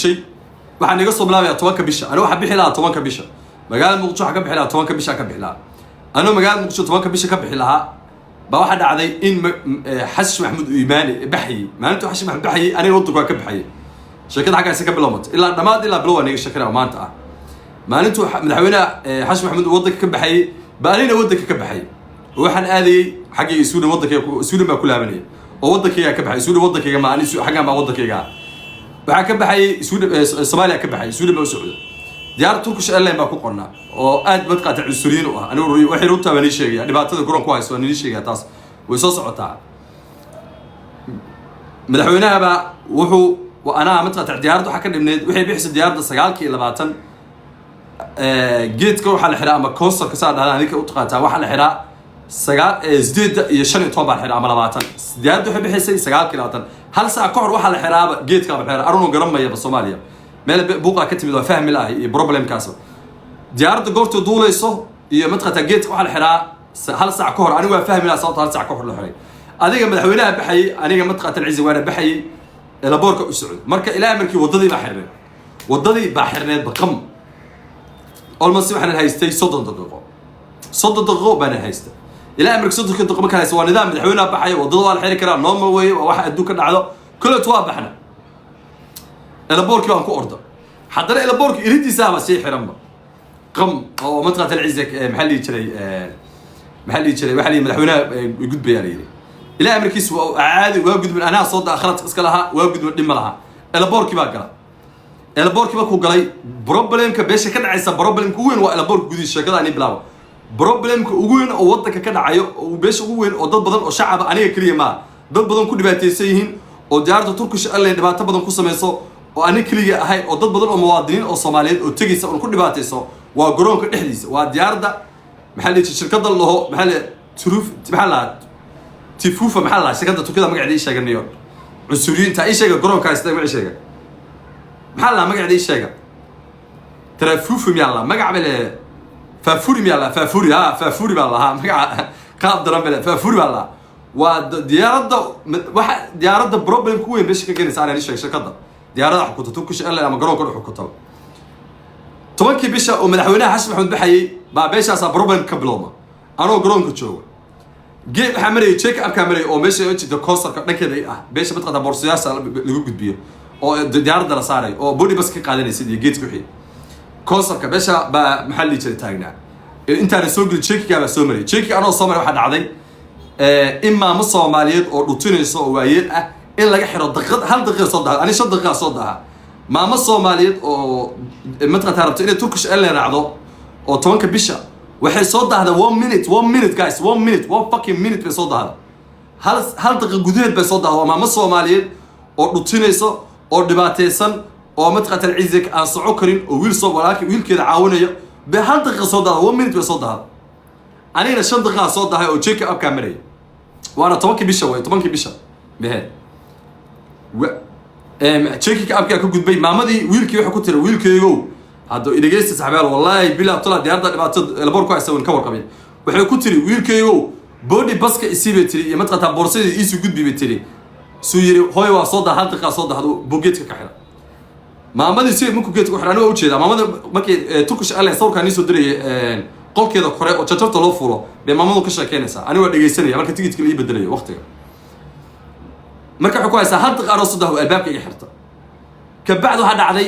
شيء waxaan iga soo bilaabay 10 bisha aniga waxa bixi lahaa 10 bisha magaalada muqdisho waxa ka bixi lahaa 10 bisha ka bixi lahaa aniga magaalada muqdisho 10 bisha ka bixi lahaa ba waxa dhacday in xasan maxamuud iimaani baxay maalintu xasan maxamuud baxay aniga waddanka ka baxay shirkadda xaggaas ka bilowmatay ilaa dhamaad ilaa bilow aniga shakira maanta ah maalintu madaxweynaha xasan maxamuud waddanka ka baxay ba anina waddanka ka baxay waxaan aadayay xaggii isuudin waddanka isuudin ba ku laabanay oo waddankayga ka baxay isuudin waddankayga ma ani xaggan ba waddankayga waxa ka baxay isuudin Soomaaliya ka baxay isuudin ba u socdo diyaar Turkish Airlines ba ku qornaa oo aad bad qaatay cusuriin u ah anigu waxay runta bani sheegay dhibaatada garoon ku hayso ani sheegay taas way soo socotaa madaxweynaha ba wuxuu وانا متقطع ديارته waxa ka dhibneed waxay bixisay diyaarada 9 geedka waxa la xiraa ama coaster ka saar dhalaan adika u taqaataa waxa la xiraa 9 iyo 15 baa xiraa ama 20 diyaaradu waxay bixisay 9 hal saac ka hor waxa la xiraa geedka la xiraa arunu garamaya Soomaaliya meel buuqa ka timid waa fahmi lahay iyo problem kaas diyaarada goorta duulayso iyo mtaqata geedka waxa la xiraa hal saac ka hor anigu waa fahmi lahaa sababta hal saac ka hor la xiray adiga madaxweynaha baxay aniga mtaqata ciise waana baxay ila boorka u socdo marka ilaa markii wadadii baa xirneed baqam almost waxaan haystay 30 daqiiqo baan haystay ilaa markii 30 daqiiqo markaan haystay waa nidaam madaxweynaha baxay wadada waa la xiri karaa normal way waa wax adduunka dhacdo kullu waa baxna ila boorkii baan ku ordo haddana ila boorkii iridiisa ba sii xiranba qam oo mtaqata ciise maxalli jiray waxa li madaxweynaha gudbaya leeyahay إلى أمريكيس وعادي واجد من أنا صوت آخرت إسكالها واجد من دم لها إلى بوركي بقى إلى بوركي بقى وقالي بروبلم كبيش كده عيسى بروبلم كوين وإلى بورك جديد شكله أنا بلاو بروبلم كوين أو وضك كده عيو وبيش كوين أو ضد بدن أو شعب أنا كليه ما ضد بدن كل بيتيسيهن أو ديارة تركش قال لي دبعت بدن قصة ميسو وأنا كليه هاي أو ضد بدن المواطنين أو الصوماليين أو تجي سو كل بيتيسو وجرون كل إحديث وديار ده محل الشركة ده اللي هو محل تروف محلات تفوفة محلها شكلها تكذا مقعد إيش شيء نيويورك عسوريين تا إيش شيء قرون كايس تقول إيش شيء محلها مقعد إيش شيء ترى فوفة ميلا مقعد بله فافوري ميلا فافوري بالله ها مقعد قاب درام بله فافوري بالله وديارة واحد ديارة بروبلم كوين بيش كأني صار إيش شيء شكلها ديارة حكومة تركش إلا لما قرون كله حكومة طبعا كي بيش ومن حواليها حسب محمد بحي بقى بيش أصلا بروبلم كبلوما أنا قرون كتشوه جيب حمري تشيك اب كاميري او ماشي انت كوستر دكده بيش بتقطع بورسياس لو غدبيو او ديار دلا ساري او بودي بس كقادنيسيد جيت كخي كوستر كباشا با محلي جري تاغنا انت انا سوق تشيك كابا سومري تشيك انا سومري waxa dhacday اما مصوماليد او dhutinayso oo waayeen ah in laga xiro daqiiqad hal daqiiqo soo dhaha ani 5 daqiiqo soo dhaha maama Soomaaliyeed oo matqata rabto inay Turkish Airlines raacdo oo 10 bisha waxay soo dahda 1 minute guys 1 fucking minute bay soo dahda hal daqiiqo gudaheed bay soo dahda maama Soomaaliyeed oo dhutinayso oo dhibaataysan oo matqata ciise aan soo karin oo wiil soo walaalkii wiilkeeda caawinayo bay hal daqiiqo soo dahda 1 minute bay soo dahda anina 5 daqiiqo soo dahay oo check up camera وانا 10 bisha way 10 bisha behed check up ka gudbay maamadii wiilkii waxa ku tiri wiilkeeyow hadda idageysta saxaabal wallahi bila tala diyaarada dhibaato laboor ku aysan ka warqabay waxay ku tiri wiilkeeyow body baska isiibay tiri iyo matqata boorsada isu gudbibay tiri soo yiri hooy waa soo daa hal daqiiqo soo daahdo bogeedka ka xira maamadii si markuu geedka xiraan waa u jeedaa maamada markii Turkish Airlines sawirkan soo diray qolkeeda kore oo jajarta loo fulo bay maamadu ka sheekeynaysaa aniga dhageysanaya marka tigidhka la bedelayo waqtiga marka waxa ku haysaa hal daqiiqo soo daahdo albaabka iga xirta ka bacdu waxa dhacday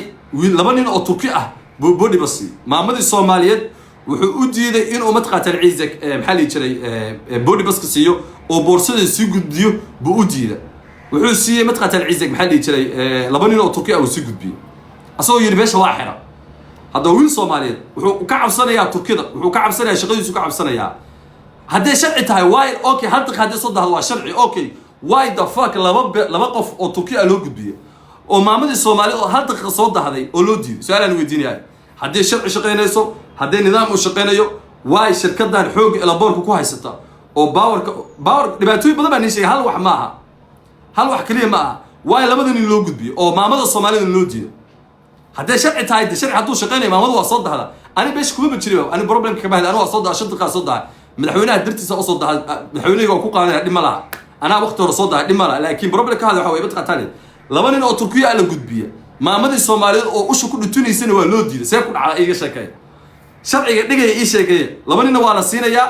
laba nin oo Turki ah بودي بسي مامدي الصوماليات wuxuu u diiday inuu matqatan ciise maxalli jiray body bus ka siiyo oo boorsada si gudbiyo buu u diiday wuxuu siiyay matqatan ciise maxalli jiray laba nin oo Turki ah oo si gudbiyo asoo yiri meesha waa xira hadda wiil Soomaaliyeed wuxuu ka cabsanayaa Turkida wuxuu ka cabsanayaa shaqadiisu ka cabsanayaa haddii sharci tahay way okay hal daqiiqo hadii soo dahdo waa sharci okay why the fuck laba qof oo Turki ah loo gudbiyo oo maamadii Soomaaliyeed oo hal daqiiqo soo dahday oo loo diiday su'aalan weydiinayay haddii sharci shaqeynayso haddii nidaam uu shaqeynayo way shirkadan xoog ila boorka ku haysata oo baawar dhibaatooyin badan baa nishay hal wax maaha hal wax kaliya maaha way labadan in loo gudbiyo oo maamada Soomaaliyeed loo diiday haddii sharci tahay sharci hadduu shaqeynayo maamadu waa soo dahda ani beesh kuma jiray ani problem ka bahday ani waa soo dahda shaqada soo dahda madaxweynaha dirtiisa oo soo dahda madaxweynaha oo ku qaadanaya dhima laha انا وقت رصودها دملا لكن بروبلم هذا waxa way bad qataan laba nin oo Turkiya la gudbiya maamadii Soomaaliyeed oo ushu ku dhuntunaysana waa loo diiday see ku dhacay iga sheekay sharciga dhigay ii sheekay laba nin waa la siinayaa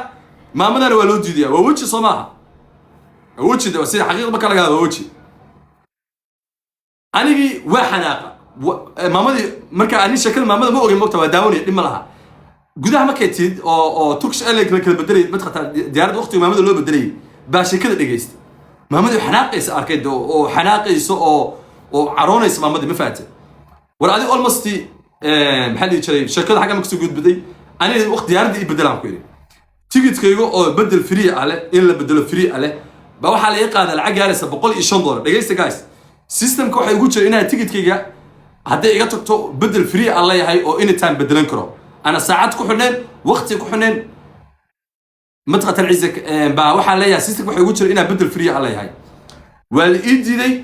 maamadana waa loo diiday waa waji Soomaha waji da si xaqiiqda ma kala gaado waji anigi waa xanaaqa maamadii marka ani sheekada maamada ma ogin mogta waa daawani dhima laha gudaha markay tid oo Turkish Airlines kala bedelay madqata diyaarad waqti maamada loo bedelay baa sheekada dhageystay maamadu xanaaqaysa arkay oo xanaaqaysa oo caroonaysa maamada ma faatay war adi almost maxalli jiray sheekada xaga ma kasoo gudbaday aniga waqti diyaaradii i bedelaan ku yiri tigidkayga oo bedel free ah leh in la bedelo free ah leh ba waxa la yaqaan lacag gaaraysa $105 dhageysta guys systemka waxa ugu jira inaa tigidkayga hadday iga tagto bedel free ah leeyahay oo anytime bedelan karo أنا ساعات كحنين وقت كحنين متقطع العزك با وحا ليا سيستك وحي وجر إنا بدل فري علي هاي والإيدي دي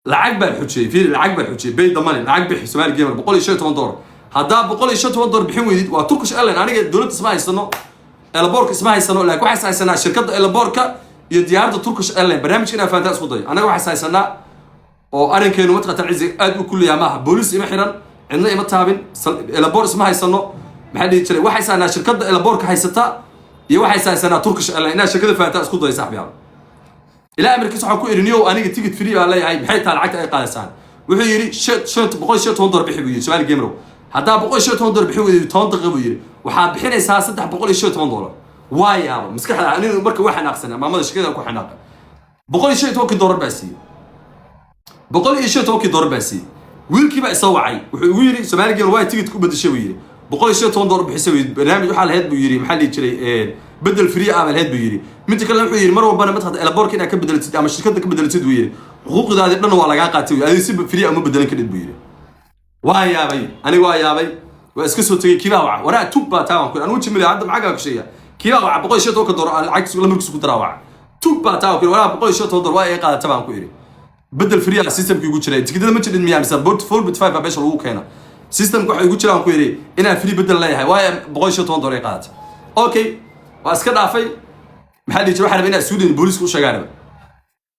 العقبة الحجي في العقبة الحجي بيت ضماني العقبة حسابي جيمر بقول لي شيء $8 هذا بقول لي شيء $8 بحيم يديد وتركش إيرلاين أنا دولة اسمها يسنو إلبورك اسمها يسنو لك واحد سايسنا شركة إلبورك يديار تركش إيرلاين برنامج هنا فانتاس وضي أنا واحد سايسنا وأنا كانوا متقطع العزك أدو كل يوم معها بوليس إمحرا عندنا إما تابين إلبور اسمها يسنو محل يشتري واحد سايسنا شركة إلبورك هيستا يوحي سايسنا تركش إيرلاين أنا شركة فانتاس وضي صاحبي يعني إلى أمريكا صحوا كو إرنيو أنا تيجي تفري على هاي بحيث على عكت أي قادسان وحيري شت بقول شت $100 بيحبي سؤال جيمرو هذا بقول شت $100 بيحبي $100 قبيل وحاب بحين أساس صدق بقول شت $100 واي يا أبو مسكح أنا مركب واحد ناقصنا ما ماذا شكله أكو حناقة بقول شت $2 بسي بقول شت $2 بسي ويلكي بقى يسوعي ويري سؤال جيمرو واي تيجي تكون بدي شويري بقول شت $100 بحسوي برنامج وحال هاد بيجري محل يشتري بدل فري عمل هاد بيجري متى كلام حير مرة وبنا متخذ إلى بورك إنك بدلت أما الشركة كبدلت ويري حقوق ذا دنا ولا قاعد هذه سب فري أما بدلن كده بيجري واي يا بي أنا واي يا بي واسكسو تيجي كذا وع ورا توبا تاعهم كل أنا وش ملي عندهم حاجة كشيء كذا وع بقول شيء توك دور العكس ولا مركز كتر وع توبا تاعهم كل ورا بقول شيء تدور واي قاعد تبعهم كيري بدل فري على السيستم كيقول شيء تكذا ما تشد مياه مثلا بورت فول بتفايف باش الوك هنا سيستم كوح يقول شيء كيري إنها فري بدل لا هي واي بقول شيء تدور قاعد أوكي واسكت عفي محل يجي واحد بين السود البوليس كل شغال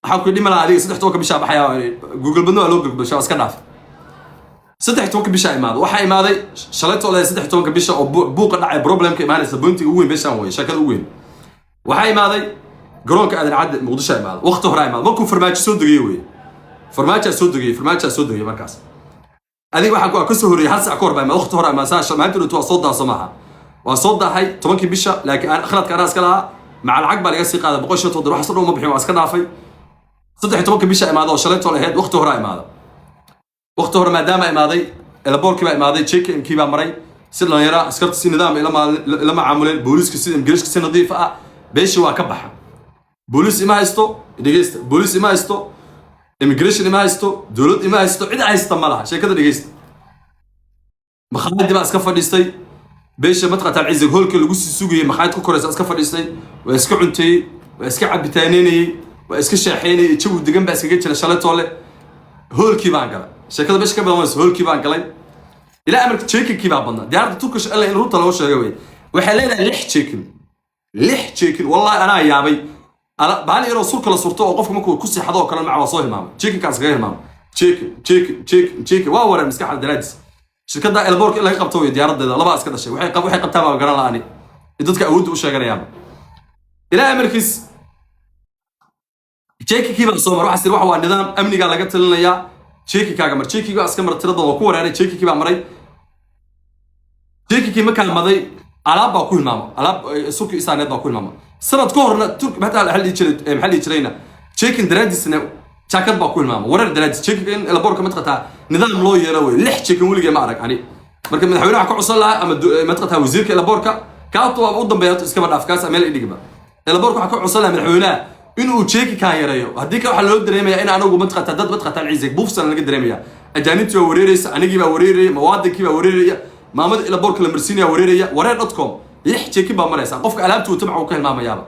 حاول كل ما لا عليه صدق توك بشاب حياه جوجل بنو لو جوجل بشاب اسكت عفي صدق توك بشاب ماذا وحي ماذا شلت ولا صدق توك بشاب او بوق دعي بروبلم كمان سبونتي وين بشان وين شكل وين وحي ماذا جرونك ادن عد مقدش ماذا وقته هراي ماذا ماكو فرماج سود دقيقه فرماج سود دقيقه مركز هذه واحد كسو هري حس كور ما وقته هراي ما ساش ما انت تو صدها سماها وصدها هي تمكن بشا لكن انا اخذت كراس كلها مع العقبه اللي قاسي قاعده بقول شو تقدر واحد صدر ما بحي واسكت عافي صدق تمكن بشا ماذا وشلت ولا هيد وقته هراي ماذا وقته ما دام ماضي الى بورك ماضي تشيك ان كيبا مري سيدنا يرى اسكرت سي نظام لما عاملين بوليس كسي انجليش كسي نظيف بيش وا كبخ بوليس ما هيستو دغيست بوليس ما هيستو اميجريشن ما هيستو دولد ما هيستو عيد هيستو مالها شي كذا دغيست مخالد با اسك فديستي بيش متقطع العز هولك لو سوغي مخايد ku koraysa iska fadhiistay waa iska cuntay waa iska cabitaaneenay waa iska shaaxeenay jawi degan baa iskaga jira shalatole hoolkii baan galay sheekada besh ka badan hoolkii baan galay ila amarka check-kii baa badna diyaarada Turkish Airlines runta loo sheegay way waxay leedahay 6 check-in wallahi ana yaabay ala baan inuu surka la surto oo qofka markuu ku seexdo oo kale macaa soo hilmaamay check-kaas ka hilmaamay check waa waran maskaxda daraadis شركة إلبورك اللي قبضوا ديارات ده لا بأس كذا شيء وحي قبضها ما قرنا لاني يدك أود وش قرنا إلى أمريكس تشيكي كيف الصومر واحد يروح هو النظام أمني قال لقيت لنا يا تشيكي كعمر تشيكي قاس كمر ترضى وكور يعني تشيكي كيف عمري تشيكي كي مكان ماضي على باكل ماما على سوق إسرائيل باكل ماما سنة كورنا ترك مثلا محل يشرينا تشيكي درادي سنة شاكر باكل ماما ورد درادي تشيكي إلبورك متقطع نظام لو يروي لح تشيكي ولقي معرك يعني marka madaxweynaha ka cusub laha ama madqata wasiirka Elaborka ka toba u dambeeyo iska bad afkaas ameel idhigba Elaborka waxa ka cusub laha madaxweynaha inuu cheeki ka yareeyo hadii ka waxa loo dareemaya in anagu madqata dad madqata ciisig buufsan laga dareemaya ajaanibti waa wareeraysa anigi baa wareeraya mawaadinki baa wareeraya maamada Elaborka la marsiinaya wareeraya wareer.com lix cheeki baa maraysa qofka alaabtu uu tabco ka hilmaamayaba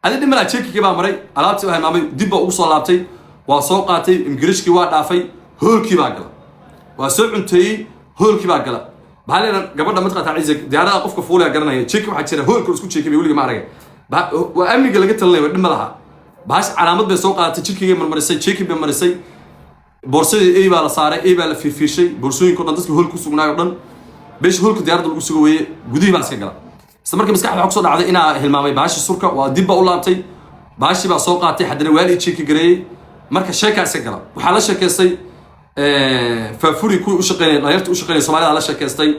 adii dhimala cheeki baa maray alaabti waa hilmaamay dib baa ugu soo laabtay waa soo qaatay imgrishki waa dhaafay hoolkii baa galay waa soo cuntay hoolkii baa gala baalena gabadha madqata ciisig diyaarada qofka fuulaya garanaya cheeki waxa jira hoolka isku cheeki wiliga ma aragay waa amniga laga talanayo dhimalaha baash calaamad bay soo qaadatay cheekiga marmarisay cheeki bay marisay بورصدي اي baa la saaray ay baa la fiifiishay boorsooyinka dhan dadka hool ku sugnaayo dhan beesh hoolka diyaaradda lagu sugo weeye gudihii baa iska gala isla markii maskaxda waxa ku soo dhacday inaa hilmaamay baashi surka waa dib baa u laabtay baashi baa soo qaatay haddana waali cheeki gareeyay marka sheeka iska gala waxaa la sheekaystay faafuri ku u shaqeynay dhalinyarta u shaqeynay Soomaalida la sheekaystay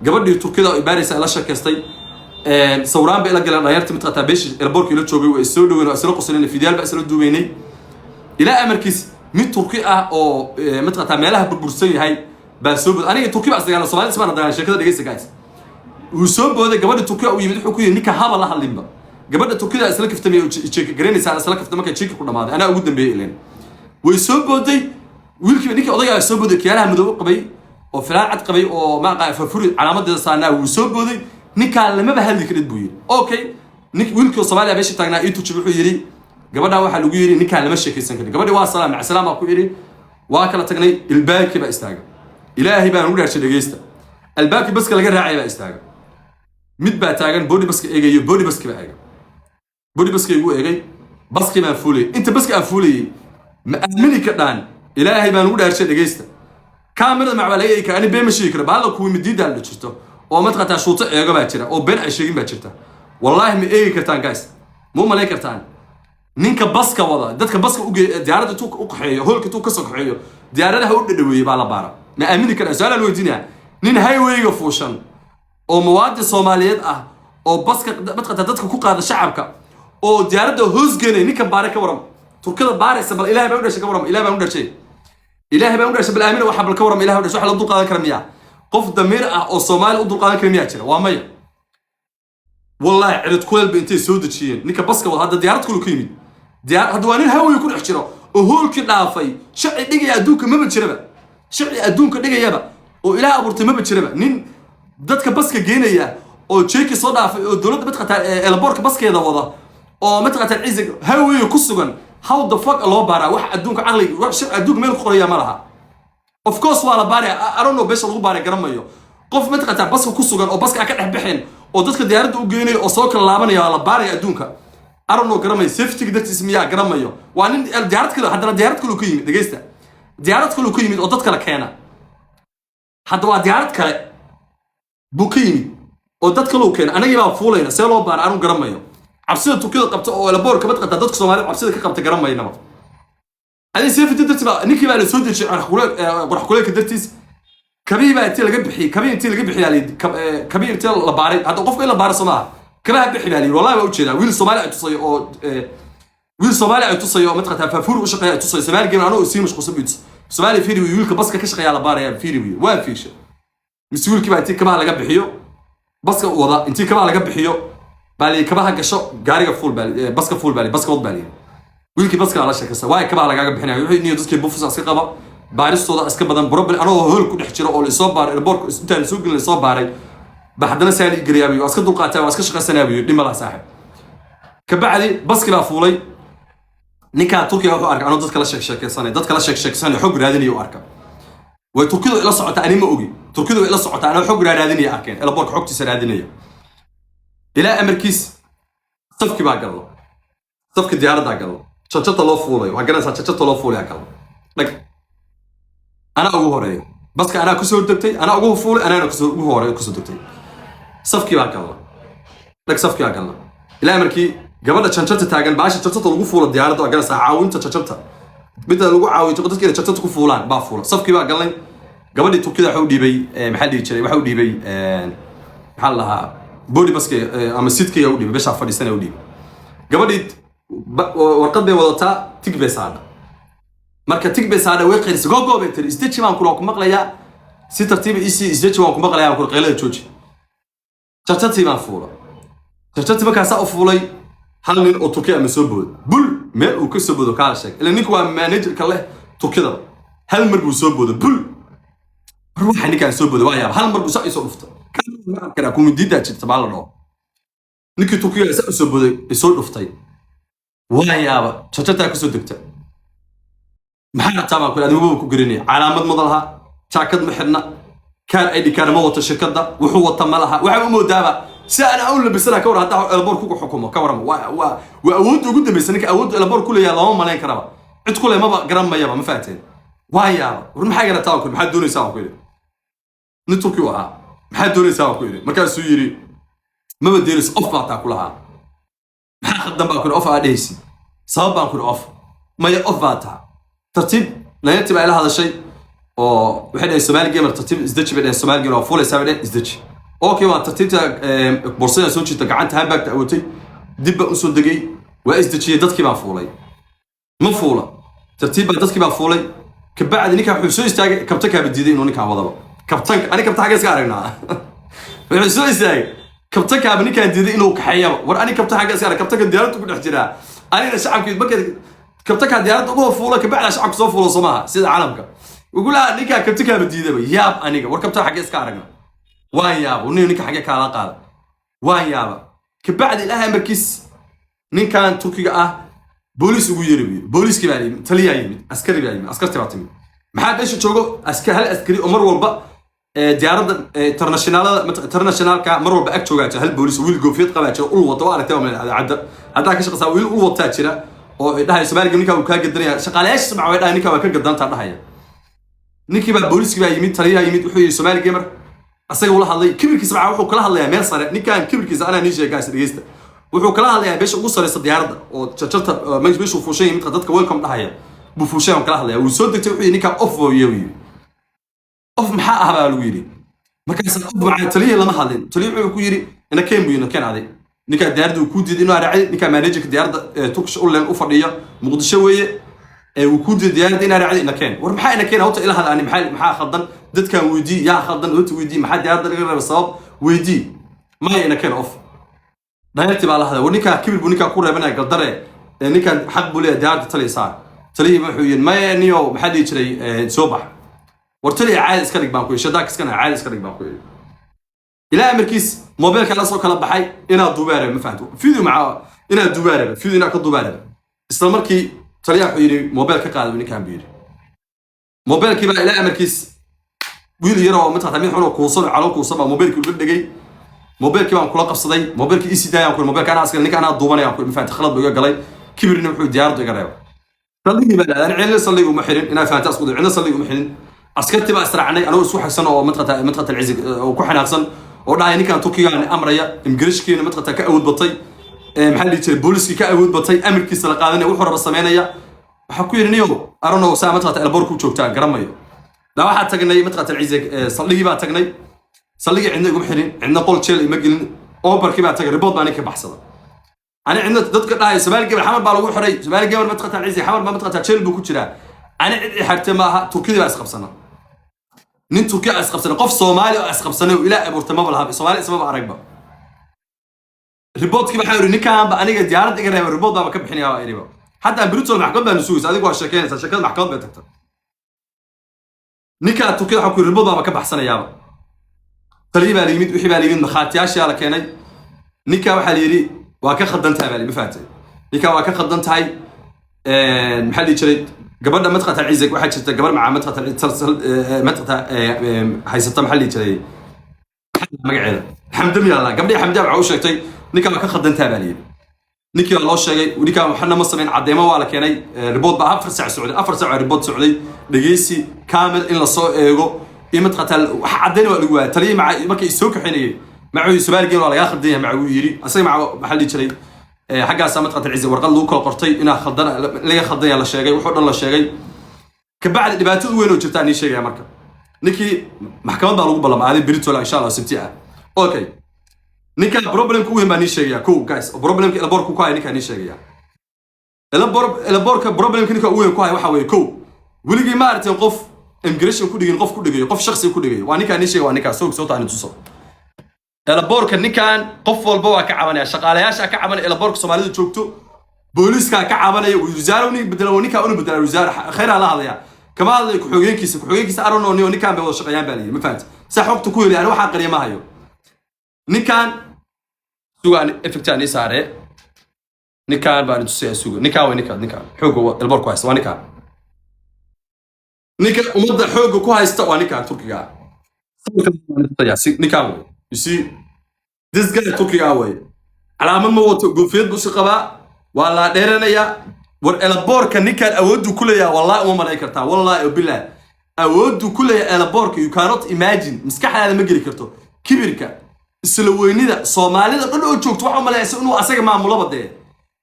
gabadhii Turkida oo ibaaraysa la sheekaystay sawiraan bay la galeen dhalinyarta mid qataa beesh airportka la joogay way soo dhaweeyeen oo isla qoslin fiidiyaal baa isla duubeynay ilaa amarkiis mid Turki ah oo mid qataa meelaha burbursan yahay baa soo bood aniga Turki baa isdagaal Soomaalida isma nadaan sheekada dhageysa guys uu soo booday gabadha Turkiga u yimid wuxuu ku yiri ninka haba la hadlinba gabadha Turkida isla kaftamay oo cheeki gareynaysa isla kaftamay markay cheeki ku dhamaaday ana ugu dambeeyay ileen way soo booday wiilkii ninkii odayga soo booday kiyaalaha madow qabay oo filaan cad qabay oo ma qaafo furi calaamadeeda saanaa uu soo booday ninka lama ba hadli karid buu yiri okay wiilkii Soomaaliya beesha taagnaa intuu wuxuu yiri gabadha waxa lagu yiri ninka lama sheekaysan karin gabadhi waa salaam ku yiri waa kala tagnay ilbaabki ba istaaga ilaahi baan u dhaarshay dhageysta albaabki baska laga raacay ba istaaga mid baa taagan body baska eegayo body baska ba eega body baska igu eegay baski baan fuulay inta baska aan fuulay ma aamini ka dhaan ilaahi baan u dhaarshay dhageysta kaamirada macbalay ka ani beema sheegi kara baala ku midiida la jirto oo mad qataa shuuto eega baa jira oo been ay sheegin baa jirta wallahi ma eegi kartaan guys muu malay kartaan ninka baska wada dadka baska u diyaaradda tuu u qaxeeyo hoolka tuu ka soo qaxeeyo diyaaradaha u dhadhaweeyay baa la baara ma aamini kara su'aal weydiinaa nin highway-ga fuushan oo muwaadin Soomaaliyeed ah oo baska badqata dadka ku qaada shacabka oo diyaaradda hoos geenay ninka baare ka waram Turkida baaraysa bal ilaahay baa u dhashay ka waram ilaahay baa u dhashay bal aamina waxa bal ka waram ilaahay u dhashay waxa la dul qaadan kara miyaa qof damiir ah oo Soomaali u dul qaadan kara miyaa jira waa maya wallahi cirad kuleel ba intay soo dajiyeen ninka baska wada hadda diyaarad kulu ka yimid diyaar hadda waa nin haway ku dhex jiro oo hoolkii dhaafay sharci dhigaya adduunka ma jiraba sharci adduunka dhigayaba oo ilaahay abuurtay ma jiraba nin dadka baska geenaya oo jeeki soo dhaafay oo dawladda mid qatar elborka baskeeda wada oo mid qatar ciisig haway ku sugan how the fuck loo baara wax adduunka aqli wax sharci adduunka meel ku qoraya ma laha of course waa la baara I don't know beesha lagu baara garamayo qof mid qatar baska ku sugan oo baska ka dhex bixin oo dadka diyaaradda u geenay oo soo kala laabanaya la baaraya adduunka arno garamay safety dadkiis miyaa garamayo waa nin diyaarad kale hadana diyaarad kale ku yimid dhageysta diyaarad kale ku yimid oo dad kale keena hadda waa diyaarad kale buu ka yimid oo dad kale u keena anaga baa fuulayna see loo baara arno garamayo cabsida Turkida qabta oo elboorka bad qata dadka Soomaaliyeed cabsida ka qabta garamayna adii safety dadkiis baa ninkii baa la soo dejiyay qarax kule ka dartiis kabii baa intii laga bixiyay kabii intii la baaray hadda qofka la baaro Soomaaliya كما بحبالي والله ما أوجده ويل الصومالي أتصي أو ويل الصومالي أتصي أو متقطع ففور وشقي أتصي الصومالي جيم أنا أسير مش قصبيت الصومالي فيري ويل كبسك كشقي على باري فيري ويل وين فيش مسؤول كما أنت كما على جنب حيو بسك وضع أنت كما على جنب حيو بالي كما هك شو جاري فول بالي بسك فول بالي بسك وضع بالي ويل كبسك على شكل سواء كما على جنب حنا يروح إني دوسك بوفس أسكت قبا باريس صودا أسكت بدن برب أنا هول كل حكي أو الإصابة البورك أنت السوق الإصابة باري بحدنا سالي قريبي واسك دقاته واسك شقه سنابي ديما لا صاحب كبعدي بس كلا فولي نيكا تركيا wuxuu arkay anoo dadka la sheekaysanay xog raadinayo arka way Turkidu ila socota anima ogi Turkidu ila socota anoo xog raadinayo arkeen ila boorka xogtiisa raadinayo ila amarkiis safki baa gallo safki diyaaradda gallo chachata loo fuulay waxa garanaysaa chachata loo fuulay gallo dhag ana ugu horeeyo baska ana ku soo degtay ana ugu fuulay ana ku soo horeeyo ku soo degtay safki baa gallo dhag safki baa gallo ila amarkii gabadha chanchata taagan baashi chanchata lagu fuulo diyaaradda gaar ah caawinta chanchata midda lagu caawiyo dadka chanchata ku fuulaan baa fuulo safkii baa galay gabadhii Turkida waxa u dhiibay maxaa dhigi jiray waxa u dhiibay maxaa lahaa body baske ama sidkii u dhiibay bisha fadhiisanay u dhiibay gabadhii warqad bay wadataa tig bay saada marka tig bay saada way qeyrsi gogo bay tiri istaji baan ku maqlaya si tartiib istaji baan ku maqlaya ku qeylada jooji chanchata baan fuulo chanchata markaa saa u fuulay hal nin oo Turkiya ma soo bood bul meel uu ka soo boodo kaal sheeg ila ninku waa manager kale Turkida hal mar buu soo boodo bul ruuxa ninka soo boodo waa yaab hal mar buu soo isoo dhufta kan kara ku midida jirta baa la dhaw ninki Turkiya soo booday isoo dhuftay waa yaab chanchata ka soo degta maxaa taaba ku adigu ku garinay calaamad madalha jaakad ma xidna كان أيدي كان موت الشركة ده وهو طملها وعمو دابا سأنا أقول لبسنا كور هذا البور كوكو حكومة كورم وأود وجود بسنك أود البور كله يا الله ما لين كربا عد كله ما بقى جرام ما يبا ما فاتين وايا ورن حاجه تاكل ما حد دوني ساو كده نتركي وها ما حد دوني ساو كده markaas uu yiri ma badeelis off baa taa kulaha maxaa khaddan baa kun off aadaysi sabab baan kun off ma ya off baa taa tartiib laanti baa ila hadashay oo waxay dhahay Somali gamer tartiib isdaji baa Somali gamer oo full sabade isdaji okay waa tartiibta borsada soo jiita gacanta handbag awtay dib baa u soo dagay waa isdajiyay dadkii baa fuulay ma fuula tartiib baa dadkii baa fuulay kabacdi ninka wuxuu soo istaagay kabtanka badiiday inuu ninka wadaba kabtanka ani kabtanka xagga iska aragnaa wuxuu soo istaagay kabtanka ninka diiday inuu kaxeeyo war ani kabtanka xagga iska arag kabtanka diyaaradda ku dhex jira anina shacabkii markay kabtanka diyaaradda ugu fuula kabacdi shacabku soo fuulo Soomaha sida caalamka ugu laa ninka kabtanka badiiday yaab aniga war kabtanka xagga iska aragnaa waan yaab ninka xagga kala qaada waan yaab kabacdi ilaahay markiis ninkan Turkiga ah بوليس ويربي بوليس كباري تليا يمين عسكري بيمين عسكر تبعتمي ما حد ايش تشوفه عسكر هل عسكري عمر والبا ديارد انترناشونال كا مر والبا اك جوجاته هل بوليس ويل جوفيد قباته اول وطو aragtay عدا ka shaqaysa wiil ul wata jira oo dhahay Soomaaliga ninka uu ka gadanaya shaqaaleyaasha samca way dhahay ninka waa ka gadanta dhahaya ninkii baa booliska baa yimid taliya yimid wuxuu yiri Soomaali gamer asaga wala hadlay kibirkiisa baa wuxuu kala hadlayaa meel sare ninkan kibirkiisa ana nin sheegaas dhageysta wuxuu kala hadlayaa beesha ugu sareysa diyaaradda oo jarjarta meesha uu fuushay mid dadka welcome dhahaya buu fuushay kala hadlayaa uu soo degtay wuxuu ninka off weeyo off maxaa ah baa lagu yiri markaas off baa taliya lama hadlin taliya wuxuu ku yiri ina keen buu ina keen aday ninka diyaaradda uu ku diiday inuu raacay ninka manager diyaaradda Turkish Airlines u fadhiyo Muqdisho weeye uu ku diiday diyaaradda inuu raacay ina keen war maxaa ina keen hawta ila hadaan maxaa khaldan dadkan weydii yaa khaldan wata weydii maxaa diyaaradda laga reebay sabab weydii ma ina keen off دايرتي بقى لحظة ونيكا كبير بونيكا كورة بنا قدره نيكا حق بولي ديارتي تلي صار تلي محوين ما نيو محد يشري صبح ورتلي عايز اسكنك بانكوي شداك اسكن عايز اسكنك بانكوي الى امركيس موبايل كان سو كلا بحاي انا دوباره ما فهمتو فيديو مع انا دوباره فيديو انا كدوباره اسلا markii taliya wuxuu yiri موبايل ka qaad ninkan biiri موبايلkii baa ila amarkiis wiil yar oo mid xatamid xun oo kuusan calo kuusan baa موبايلkii uga dhigay موبايلكي بان كula qabsaday موبايلكii isi daayaan ku موبايلka ana askar ninka ana duubanayaan ku ma faanta khalad buu galay kibirna wuxuu diyaaradu iga reebay salliga baa aan ceel salliga uma xirin ina faanta asku ceel salliga uma xirin askarti baa israacnay anoo isku xigsan oo madqata alcizig oo ku xanaaqsan oo dhaay ninkan Turkiga aan amraya imgrishkiina madqata ka awood batay maxaa la jiray booliski ka awood batay amarkiisa la qaadanay wuxuu raba sameynaya waxa ku yirinayo arano saa madqata elboor ku joogtaa garamayo da waxa tagnay madqata alcizig salliga baa tagnay صلي عندنا يقوم حرين عندنا قول تشيل يمجن أوبر كذا تجرب رباط بانيك بحصله أنا عندنا تذكر لا سبالي قبل حمر بالو حري سبالي قبل ما تقطع عزي حمر ما تقطع تشيل بكتيرة أنا حتى ما تركيا أسقف سنة نين تركيا أسقف سنة قف صومالي أسقف سنة وإلى أبورتما بالها صومالي سبب عرقبة رباط كذا حاول نكام بأنا قد يارد إجري الرباط ده ما كم حني قريبا حتى بريتول محكمة بنسوس هذا هو الشكل الشكل محكمة بتكتر نكا تركيا حكوا الرباط ده ما كم حسنا يابا تلي بالي ميد وحي بالي ميد مخاتياش يا لكني نيكا waxa leeyri waa ka khadantay bali ma faatay nيكا waa ka khadantay maxalli jiray gabadha madqata alcizig waxa jirta gabar macaa madqata haysata maxalli jiray magaceeda xamdam yalla gabadhi xamdam waxa uu sheegtay nيكا waa ka khadantay bali نيكا loo sheegay nيكا waxna ma sameyn cadeemo waa la keenay report ba 4 saac socday 4 saac report socday dhageysi kaamil in la soo eego إيمت قتل وحدنا وقالوا تلي مع مركي السوق حيني معه سبال جيل ولا ياخذ ديها معه يري أصلا مع محل شري حاجة سامت قتل عزة ورقل لوكا قرطي إنا خضنا ليه خضنا على الشيء وحنا الله الشيء كبعد اللي باتوا وين وجبتني شيء يا مركب نكى محكمة بالو بالله ما هذه بريت ولا إن شاء الله سبتيها أوكي نكى بروبلم كوي ما نيشيء يا كو جايز بروبلم البور كوي نكى نيشيء يا البور كبروبلم كنيكا وين كوي وحوي كو ولقي ما أرتي قف إمجريشن كوديجين قف كوديجين قف شخصي كوديجين وأنا كان نيشي وأنا كان سوق صوت عن تصور البورك كان قف والبوا كعبنا شغالياش كعبنا البورك سومالي تشوكتو بوليس كعبنا وزاروني بدلوني كأنه بدل الوزارة خير على هذا يعني كمان كحوجين كيس أرونو نيو نكان بيوش شقيان بالي ما فهمت سحوك تقول يعني واحد قرية ما هيو نكان سوق عن إفكتاني سارة نكان بعد تسوي سوق نكان ونكان حوجو البورك كويس ونكان نيكا ومضى حوجه كويس توا نيكا تركيا نيكا you see this guy تركيا way على ما موت قفيد بس قبا ولا ديرنا يا war elaboorka ninkaan awooddu ku leeyahay wallahi uma malayn kartaa wallahi billah awooddu ku leeyahay elaboorka you cannot imagine maskaxdaada ma geli karto kibirka isla weynida Soomaalida dhan oo joogto waxa malaysay inuu asaga maamulo badee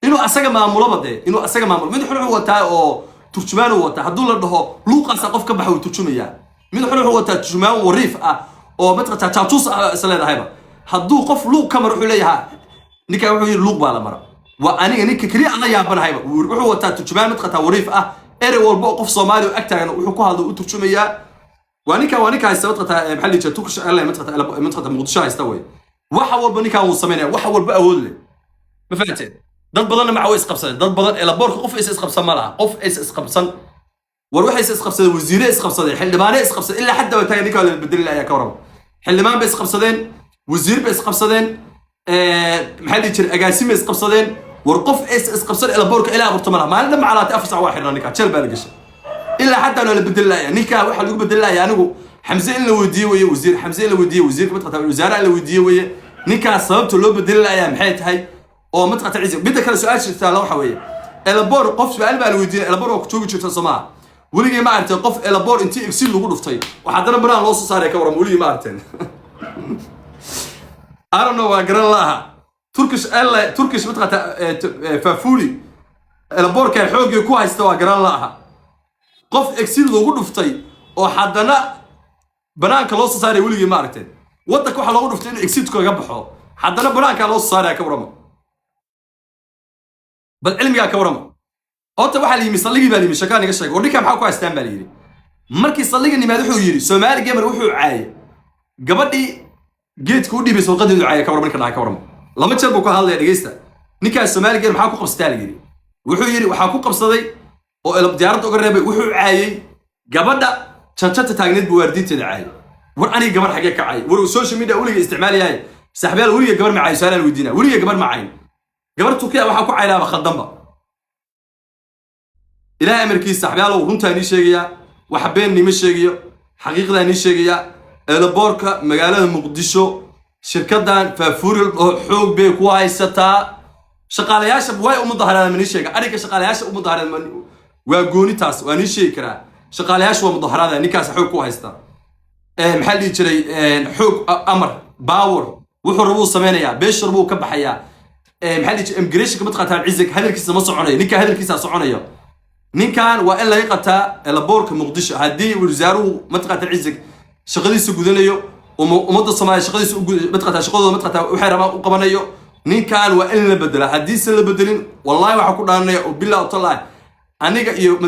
inuu asaga maamulo mid xulux wataa oo turjumaan wataa hadduu la dhaho luuqaas qof ka baxay turjumaya mid xulux wataa turjumaan wariif ah oo matqata tatus isleedahayba hadduu qof luuq kamar wuxuu leeyahay ninka wuxuu yiri luuq baa la mara wa aniga ninka kaliya ana yaabanahayba wuxuu wataa turjumaan matqata wariif ah ere walba qof Soomaali oo agtaagan wuxuu ku hadlo u turjumaya وأنيكا هيستوقع محل يجي توكش الله منطقة مقدشة هيستوي واحد والبنيكا وصمينا واحد والبأول ما فهمتين ضد بدلنا مع ويس قبصان ضد بدل إلى بورك قف إس قبصان ملعا قف إس قبصان وروح إس قبصان وزير إس قبصان حل ما إس قبصان إلا حتى وتانيكا اللي بدل يا كورم حل ما بس قبصان وزير بس قبصان محل يجي أجاسيم إس قبصان ورقف إس قبصان إلى بورك إلى برطمانها ما عندنا على تأفصع واحد رانيكا تشل بالقش إلا حتى لو بدل الله يعني نيكا واحد اللي بدل الله يعني حمزة اللي وديه ويا وزير حمزة اللي وديه وزير متقطع الوزراء اللي وديه ويا نيكا صابته لو بدل الله يا محيط هاي أو متقطع عزيز بدك هذا سؤال شتى لو حويه البور قف بقلب الوديه البور وكتوجي شو تسمع ولقي ما عرفت قف البور أنت إكسيل لو قلت طيب وحضرنا برا نص صار يكورم ولقي ما عرفتين I don't know أقرأ الله تركش متقطع فافولي البور كان حوجي كويس تو أقرأ الله قف إكسيل لو قلت طيب وحضرنا بنانك لو صار ولقي ما عرفتين ودك واحد لو قلت إنه إكسيل تكون جنبه حضرنا بنانك لو صار يكورم بالعلم يا كورما أنت واحد اللي يصلي بالي مش كان يقشك ودي كم حاجة كويس بالي مركي يصلي إني ما ذحوا يجري سومالي جمر وحوا عاي قبلي جيت كودي بس وقدر العاي كورما كنا كورما لما تشربوا كهذا اللي جيسته نكا سومالي جمر حاكو قبستالي يجري وحوا يجري وحاكو قبصدي أو البديارات أقرب وحوا عاي قبلنا شتت تاجنت بورديت العاي وراني جمر حاجة كعاي والسوشيال ميديا ولي استعمالي هاي سحبال ولي جمر معاي سؤال الودينا ولي جمر معاي قبرتو كده waxaa ku caylaa khadamba ilaa amarkiisa saxbaalo runta ani sheegaya wax been nima sheegayo xaqiiqda ani sheegaya eelaboorka magaalada Muqdisho shirkadan Faafuuril oo xoog bay ku haysataa shaqaalayaasha way u mudaharada mani sheega ariga shaqaalayaasha u mudaharada waa gooni taas waa ni sheegi karaa shaqaalayaasha waa mudaharada ninkaas xoog ku haysta maxalli jiray xoog amar baawar wuxuu rabo sameeynaya beeshar buu ka baxaya محل إمجريشن كم تقطع عزك هذا الكيس ما صعنيه نيك هذا الكيس صعنيه نين كان وإلا يقطع البورك مقدش هدي وزارو ما تقطع عزك شغلي سجودنيو ومدة الصماية شغلي ما تقطع شغله ما تقطع وحرمه وقبنيو نين كان وإلا بدله هدي سل بدلين والله وحكون أنا وبالله وطلع أنا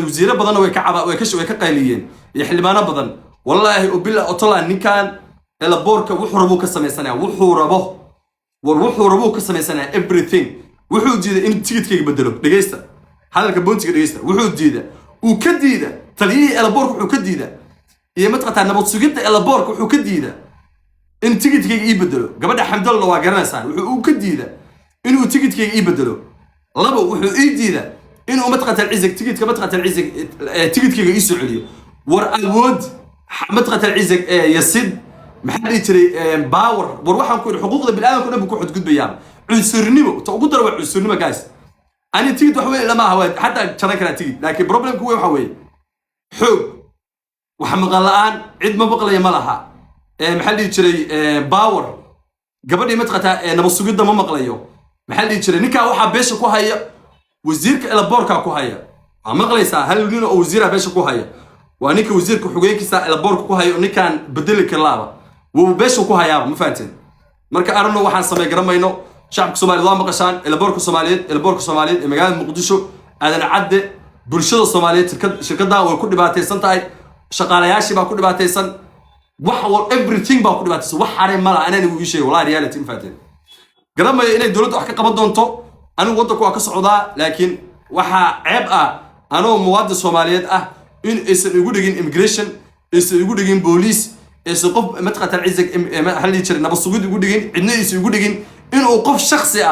وزير بدنا ويكعب ويكش ويكقيلين يحلمنا بدن والله وبالله وطلع نين كان البورك وحربو كسمة سنة وحربه وروحوا ربوك سنة everything وحود جيدة إن تيجي كيك بدلو دقيستا هذا الكبون تيجي دقيستا وحود جيدة وكديدة تليه إلى بورك وكديدة هي متقطع نبض سجدت إلى بورك وكديدة إن تيجي كيك يبدلو قبل الحمد لله وجرنا سان وكديدة إنه تيجي كيك يبدلو لبو وحود جيدة إنه متقطع العزك تيجي كمتقطع العزك تيجي كيك يسوع ور الود متقطع العزك يسد محل يتري باور وروحهم كل حقوق بالآدم كنا بنكون حد قد بيان عنصرنيمو تقدر روح عنصرنيمو جايز أنا تيجي تحوي لما هو حتى شركة تيجي لكن بروبلم هو حوي حب وحمق الآن عد ما بقى لي ملها محل يتري باور قبل ما تقطع نبص جدا ما مقليه محل يتري نكا واحد بيش كوهاية وزيرك إلى بوركا كوهاية مقلي سا هل لينا وزيرها بيش كوهاية وأنيك وزيرك حقوقك سا إلى بوركا كوهاية ونكا بدلك اللعبة وبيشو كوها يا ما فهمتين marka arno waxaan sameey garamayno shacabka Soomaaliyeed waa maqashaan elborka Soomaaliyeed magaalada Muqdisho aadan cadde bulshada Soomaaliyeed shirkadaha way ku dhibaataysan tahay shaqaalayaashii baa ku dhibaataysan wax wal everything baa ku dhibaataysan wax xarey mala anani ugu sheegay wallahi reality ma fahmteen garamay inay dawladdu wax ka qaban doonto anigu wadanku waa ka socdaa laakiin waxa ceeb ah anoo muwaadin Soomaaliyeed ah in aysan ugu dhigin immigration aysan ugu dhigin police قف متقطع العزك هل يشري نبص وجود يقول دقين عندنا يسوي يقول دقين إنه قف شخصي